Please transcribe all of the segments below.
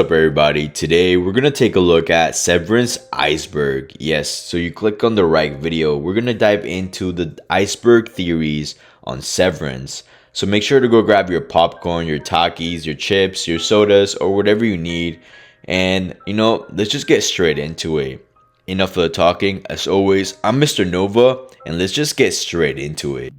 Up everybody, today we're gonna take a look at Severance Iceberg. Yes, so you click on the right video. We're gonna dive into the iceberg theories on Severance. So make sure to go grab your popcorn, your Takis, your chips, your sodas, or whatever you need. And let's just get straight into it. Enough of the talking. As always, I'm MrNova, and let's just get straight into it.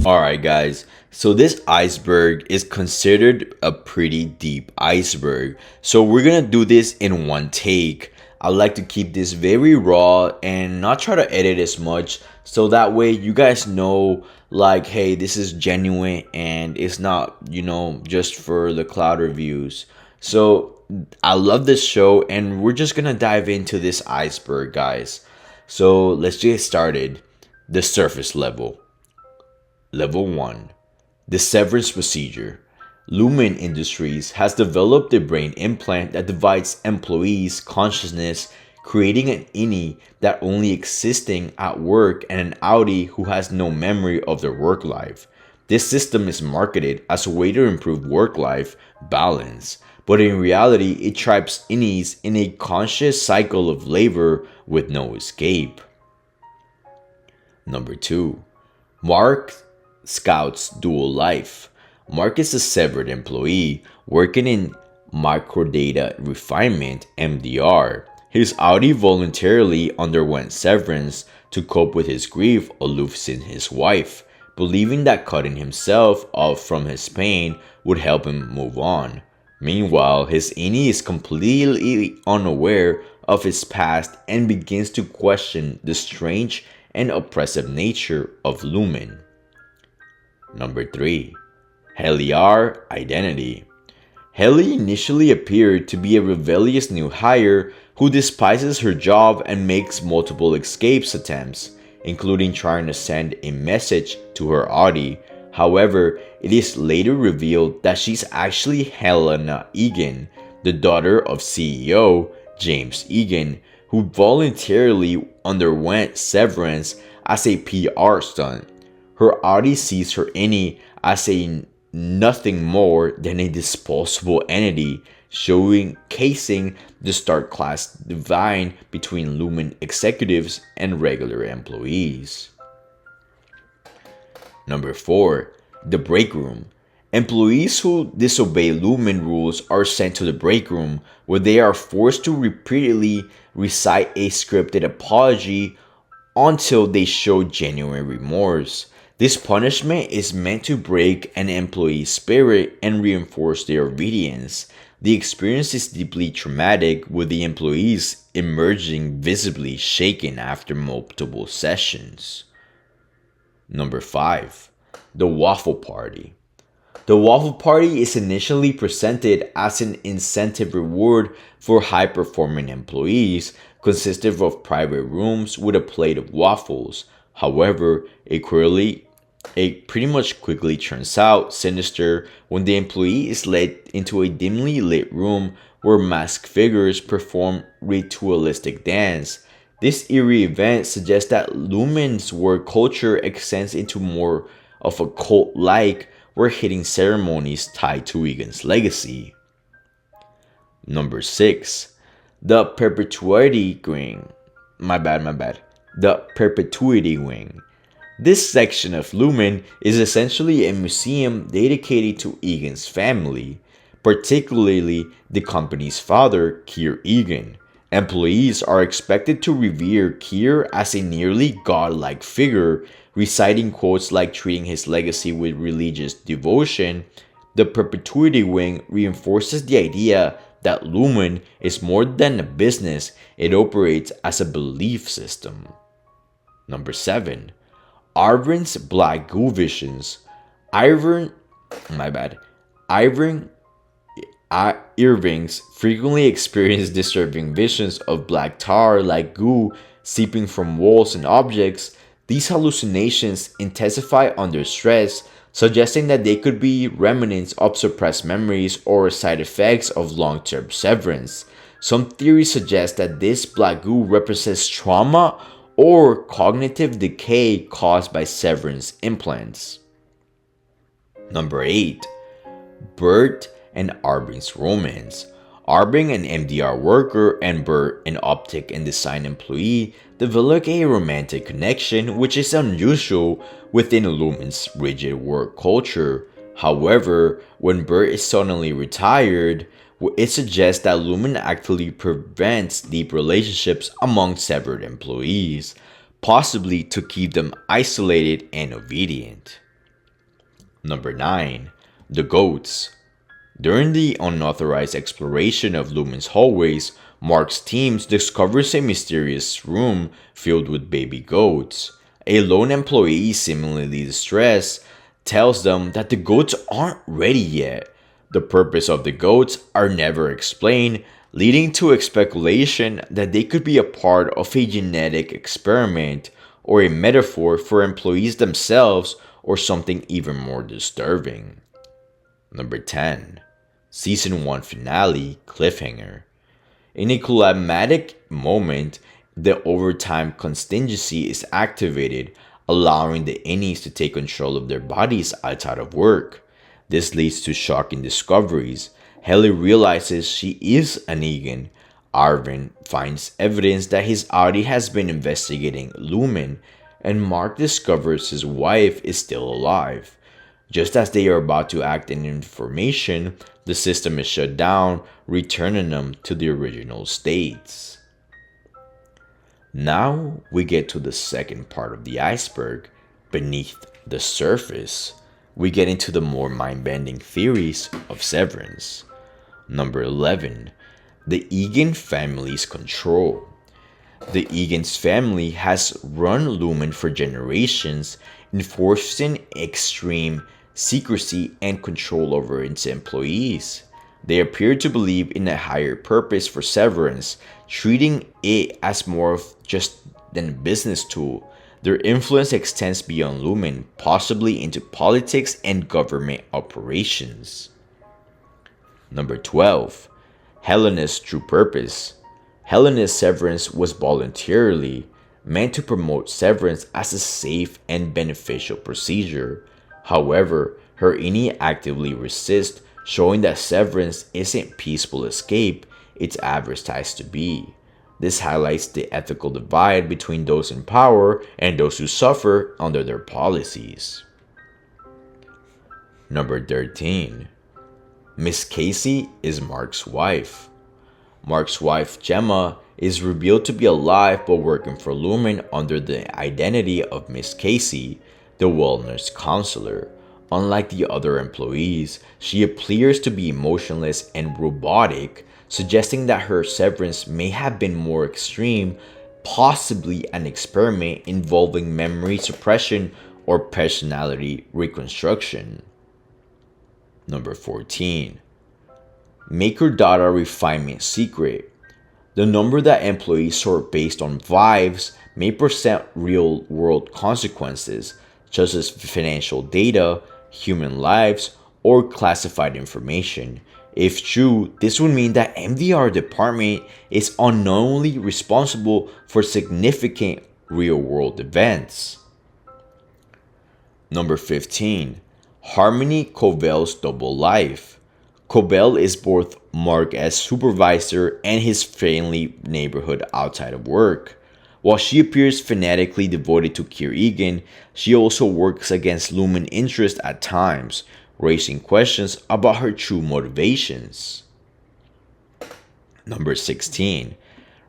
Alright guys, so this iceberg is considered a pretty deep iceberg. So we're gonna do this in one take. I like to keep this very raw and not try to edit as much, so that way you guys know like, hey, this is genuine and it's not, just for the cloud reviews. So I love this show and we're just gonna dive into this iceberg, guys. So let's get started. The surface level. Level 1. The severance procedure. Lumon Industries has developed a brain implant that divides employees' consciousness, creating an innie that only existing at work and an outie who has no memory of their work life. This system is marketed as a way to improve work-life balance, but in reality it traps innies in a conscious cycle of labor with no escape. Number 2. Mark Scout's dual life. Mark is a severed employee working in microdata refinement (MDR). His outie voluntarily underwent severance to cope with his grief of losing his wife, believing that cutting himself off from his pain would help him move on. Meanwhile, his innie is completely unaware of his past and begins to question the strange and oppressive nature of lumon. Number 3. Helly identity. Helly initially appeared to be a rebellious new hire who despises her job and makes multiple escapes attempts, including trying to send a message to her outie. However, it is later revealed that she's actually Helena Egan, the daughter of CEO James Egan, who voluntarily underwent severance as a PR stunt. Her outie sees her innie as nothing more than a disposable entity, showcasing the stark class divide between lumon executives and regular employees. Number 4. The break room. Employees who disobey lumon rules are sent to the break room, where they are forced to repeatedly recite a scripted apology until they show genuine remorse. This punishment is meant to break an employee's spirit and reinforce their obedience. The experience is deeply traumatic, with the employees emerging visibly shaken after multiple sessions. Number 5. The Waffle Party. The Waffle Party is initially presented as an incentive reward for high-performing employees, consisting of private rooms with a plate of waffles. However, it pretty much quickly turns out sinister when the employee is led into a dimly lit room where masked figures perform ritualistic dance. This eerie event suggests that lumon's work culture extends into more of a cult-like, hidden ceremonies tied to Egan's legacy. Number 6. The Perpetuity Wing. My bad. The Perpetuity Wing. This section of lumon is essentially a museum dedicated to Egan's family, particularly the company's father, Keir Egan. Employees are expected to revere Keir as a nearly godlike figure, reciting quotes like treating his legacy with religious devotion. The Perpetuity Wing reinforces the idea that lumon is more than a business, it operates as a belief system. Number 7. Irving's Black Goo Visions. Irving's frequently experienced disturbing visions of black tar like goo seeping from walls and objects. These hallucinations intensify under stress, suggesting that they could be remnants of suppressed memories or side effects of long-term severance. Some theories suggest that this black goo represents trauma or cognitive decay caused by severance implants. Number 8. Bert and Arbing's romance. Arbing, an MDR worker, and Bert, an optic and design employee, develop a romantic connection which is unusual within Lumen's rigid work culture. However, when Bert is suddenly retired, it suggests that Lumen actively prevents deep relationships among severed employees, possibly to keep them isolated and obedient. Number 9. The Goats. During the unauthorized exploration of Lumen's hallways, Mark's team discovers a mysterious room filled with baby goats. A lone employee, seemingly distressed, tells them that the goats aren't ready yet. The purpose of the goats are never explained, leading to a speculation that they could be a part of a genetic experiment or a metaphor for employees themselves or something even more disturbing. Number 10. Season 1 Finale Cliffhanger. In a climactic moment, the overtime contingency is activated, allowing the innies to take control of their bodies outside of work. This leads to shocking discoveries. Helly realizes she is an Egan. Arvin finds evidence that his Audi has been investigating Lumen, and Mark discovers his wife is still alive. Just as they are about to act on information, the system is shut down, returning them to the original states. Now we get to the second part of the iceberg, beneath the surface. We get into the more mind-bending theories of severance. Number 11. The Egan family's control. The Egan's family has run Lumen for generations, enforcing extreme secrecy and control over its employees. They appear to believe in a higher purpose for severance, treating it as more of just than a business tool. Their influence extends beyond Lumen, possibly into politics and government operations. Number 12. Helena's true purpose. Helena's severance was voluntarily meant to promote severance as a safe and beneficial procedure. However, her ini actively resists, showing that severance isn't peaceful escape it's advertised to be. This highlights the ethical divide between those in power and those who suffer under their policies. Number 13. Miss Casey is Mark's wife. Mark's wife, Gemma, is revealed to be alive but working for Lumen under the identity of Miss Casey, the wellness counselor. Unlike the other employees, she appears to be emotionless and robotic, suggesting that her severance may have been more extreme, possibly an experiment involving memory suppression or personality reconstruction. Number 14. Maker-data refinement secret. The number that employees sort based on vibes may present real-world consequences, such as financial data, human lives, or classified information. If true, this would mean that MDR department is unknowingly responsible for significant real-world events. Number 15. Harmony Covell's double life. Covell is both Mark as supervisor and his friendly neighborhood outside of work. While she appears fanatically devoted to Kier Egan, she also works against Lumen interest at times, raising questions about her true motivations. Number 16.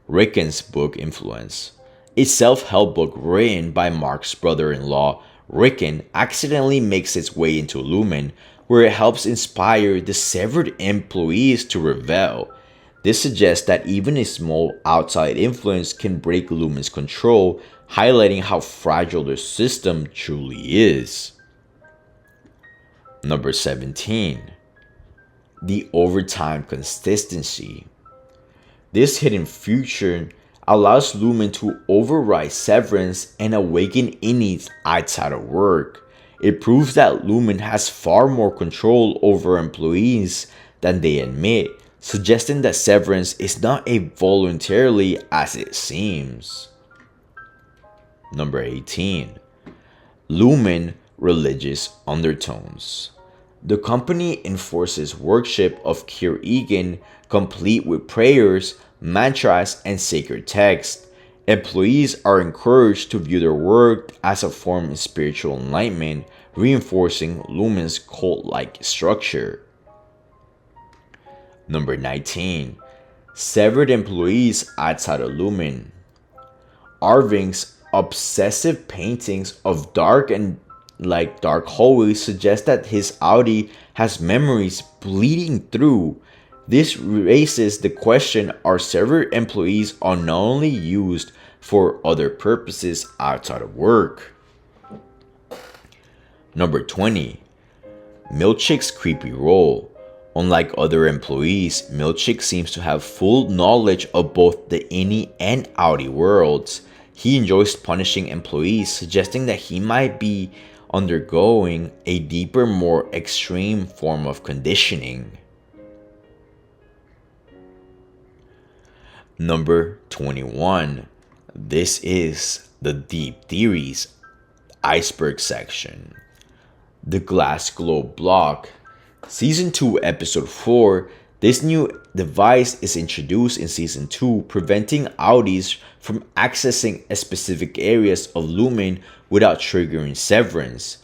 Ricken's book influence. A self-help book written by Mark's brother-in-law, Ricken, accidentally makes its way into Lumen, where it helps inspire the severed employees to rebel. This suggests that even a small outside influence can break Lumen's control, highlighting how fragile the system truly is. Number 17. The overtime consistency. This hidden future allows Lumen to override severance and awaken innies outside of work. It proves that Lumen has far more control over employees than they admit, suggesting that severance is not as voluntarily as it seems. Number 18. Lumen religious undertones. The company enforces worship of Kir Egan, complete with prayers, mantras, and sacred texts. Employees are encouraged to view their work as a form of spiritual enlightenment, reinforcing Lumen's cult-like structure. Number 19. Severed employees outside of Lumen. Arving's obsessive paintings of dark hallways suggest that his Audi has memories bleeding through. This raises the question, are severed employees unknowingly used for other purposes outside of work? Number 20. Milchick's creepy role. Unlike other employees, Milchick seems to have full knowledge of both the innie and outie worlds. He enjoys punishing employees, suggesting that he might be undergoing a deeper, more extreme form of conditioning. Number 21. This is the Deep Theories Iceberg section. The Glass Globe Block. Season 2, Episode 4. This new device is introduced in Season 2, preventing outies from accessing specific areas of Lumen without triggering severance.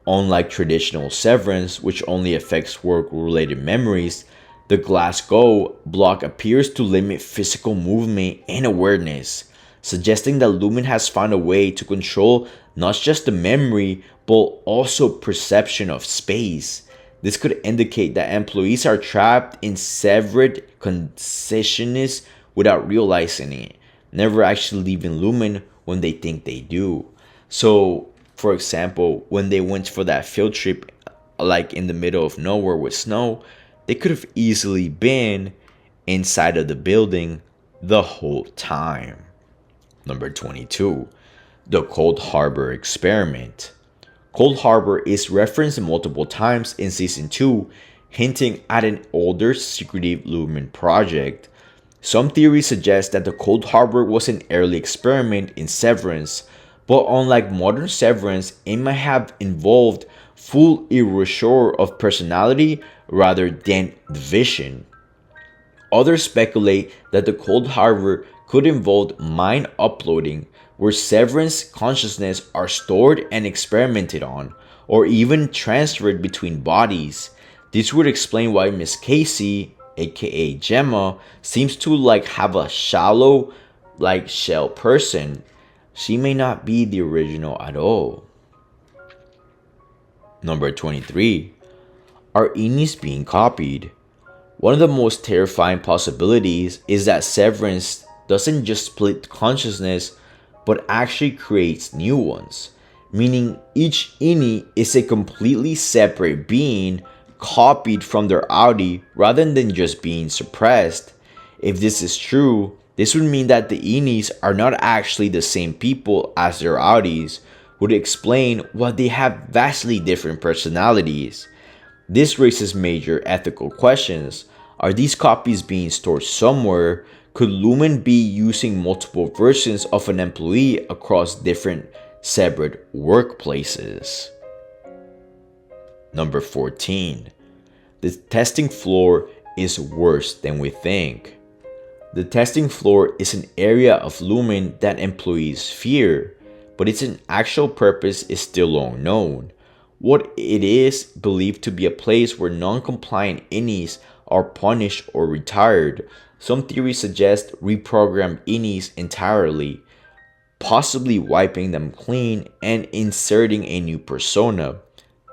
Unlike traditional severance, which only affects work-related memories, the Glass Globe block appears to limit physical movement and awareness, suggesting that Lumen has found a way to control not just the memory, but also perception of space. This could indicate that employees are trapped in severed consciousness without realizing it, never actually leaving Lumen when they think they do. So, for example, when they went for that field trip, like in the middle of nowhere with snow, they could have easily been inside of the building the whole time. Number 22. The Cold Harbor Experiment. Cold Harbor is referenced multiple times in Season 2, hinting at an older secretive Lumen project. Some theories suggest that the Cold Harbor was an early experiment in Severance, but unlike modern Severance, it might have involved full erasure of personality rather than division. Others speculate that the Cold Harbor could involve mind uploading, where severance consciousness are stored and experimented on, or even transferred between bodies. This would explain why Miss Casey, aka Gemma, seems to have a shallow, shell person. She may not be the original at all. Number 23. Are innies being copied? One of the most terrifying possibilities is that severance doesn't just split consciousness, but actually creates new ones, meaning each innie is a completely separate being copied from their outie rather than just being suppressed. If this is true, this would mean that the innies are not actually the same people as their outies, would explain why they have vastly different personalities. This raises major ethical questions. Are these copies being stored somewhere? Could Lumen be using multiple versions of an employee across different separate workplaces? Number 14. The testing floor is worse than we think. The testing floor is an area of Lumen that employees fear, but its actual purpose is still unknown. What it is believed to be a place where non-compliant innies are punished or retired. Some theories suggest reprogram innies entirely, possibly wiping them clean and inserting a new persona.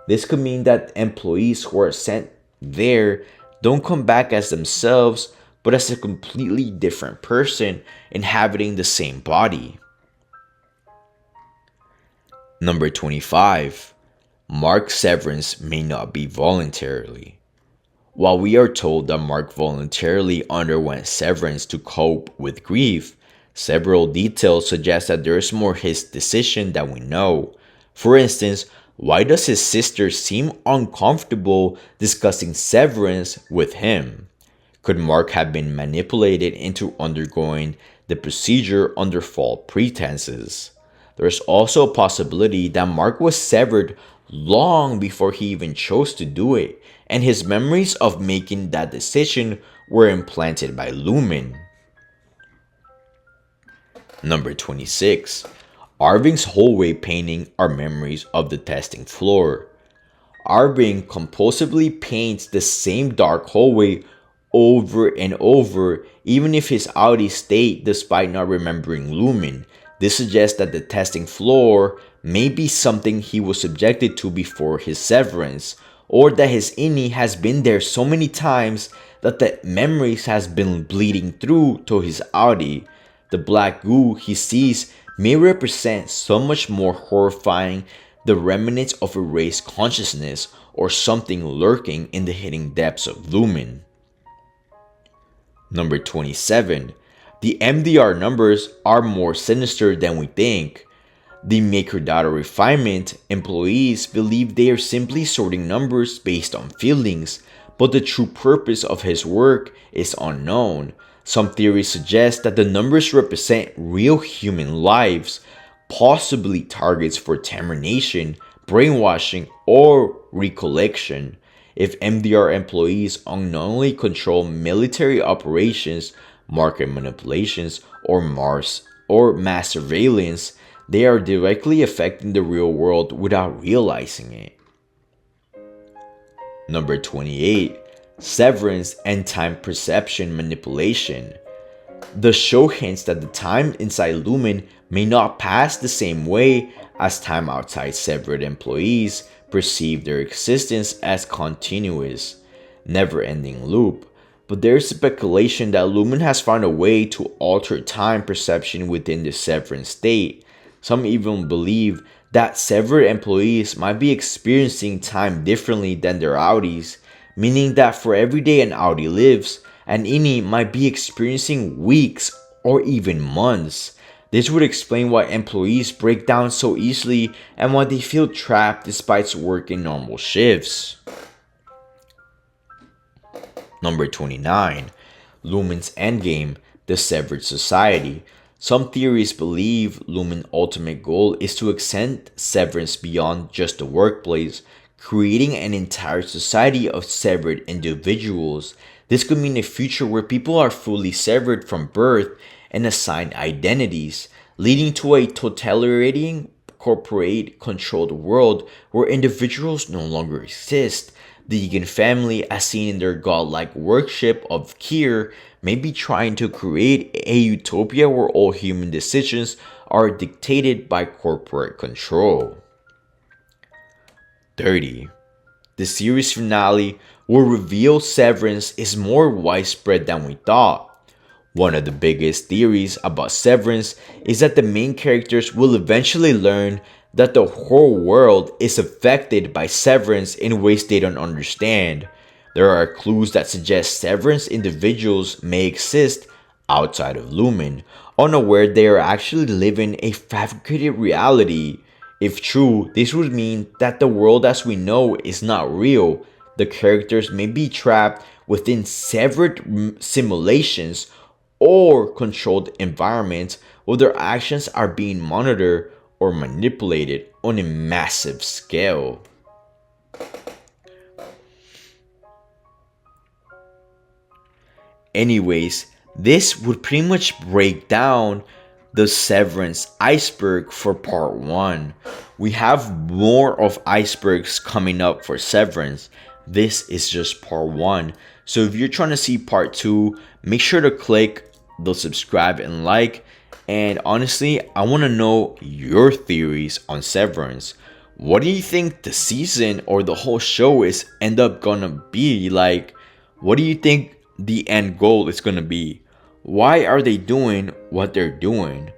This could mean that employees who are sent there don't come back as themselves, but as a completely different person inhabiting the same body. Number 25. Mark's severance may not be voluntarily. While we are told that Mark voluntarily underwent severance to cope with grief, several details suggest that there is more his decision than we know. For instance, Why does his sister seem uncomfortable discussing severance with him? Could Mark have been manipulated into undergoing the procedure under false pretenses? There is also a possibility that Mark was severed long before he even chose to do it, and his memories of making that decision were implanted by Lumen. Number 26. Arving's hallway painting are memories of the testing floor. Arving compulsively paints the same dark hallway over and over, even if his outie state despite not remembering Lumen. This suggests that the testing floor may be something he was subjected to before his severance, or that his innie has been there so many times that the memories has been bleeding through to his outie. The black goo he sees may represent so much more horrifying, the remnants of erased consciousness or something lurking in the hidden depths of Lumen. Number 27. The MDR numbers are more sinister than we think. The MakerData refinement employees believe they are simply sorting numbers based on feelings, but the true purpose of his work is unknown. Some theories suggest that the numbers represent real human lives, possibly targets for termination, brainwashing, or recollection. If MDR employees unknowingly control military operations, market manipulations, or mass surveillance, they are directly affecting the real world without realizing it. Number 28. Severance and time perception manipulation. The show hints that the time inside Lumen may not pass the same way as time outside severed employees perceive their existence as continuous, never-ending loop. But there is speculation that Lumen has found a way to alter time perception within the severance state. Some even believe that severed employees might be experiencing time differently than their outies, meaning that for every day an outie lives, an innie might be experiencing weeks or even months. This would explain why employees break down so easily and why they feel trapped despite working normal shifts. Number 29. Lumen's endgame, the Severed Society. Some theories believe Lumen's ultimate goal is to extend severance beyond just the workplace, creating an entire society of severed individuals. This could mean a future where people are fully severed from birth and assigned identities, leading to a totalitarian, corporate-controlled world where individuals no longer exist. The Egan family, as seen in their godlike worship of Kier, may be trying to create a utopia where all human decisions are dictated by corporate control. 30. The series finale will reveal severance is more widespread than we thought. One of the biggest theories about severance is that the main characters will eventually learn that the whole world is affected by severance in ways they don't understand. There are clues that suggest severance individuals may exist outside of Lumen, unaware they are actually living a fabricated reality. If true, this would mean that the world as we know is not real. The characters may be trapped within severed simulations or controlled environments where their actions are being monitored or manipulated on a massive scale. Anyways, this would pretty much break down the Severance Iceberg for part 1. We have more of icebergs coming up for Severance. This is just part 1. So if you're trying to see part 2, make sure to click the subscribe and like. And honestly, I want to know your theories on Severance. What do you think the season or the whole show is end up gonna be like? What do you think the end goal is gonna be? Why are they doing what they're doing?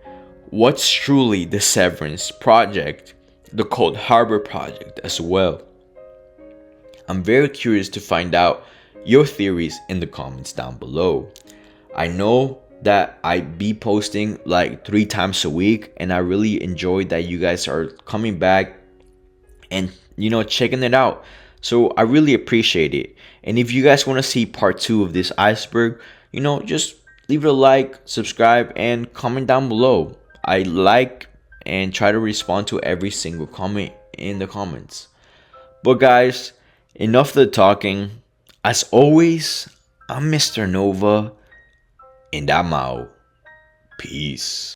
What's truly the Severance project? The Cold Harbor project as well. I'm very curious to find out your theories in the comments down below. I know that I be posting like 3 times a week, and I really enjoy that you guys are coming back and checking it out. So I really appreciate it. And if you guys want to see part 2 of this iceberg, just leave it a like, subscribe, and comment down below. I like and try to respond to every single comment in the comments. But guys, enough of the talking. As always, I'm Mr. Nova, and I'm out. Peace.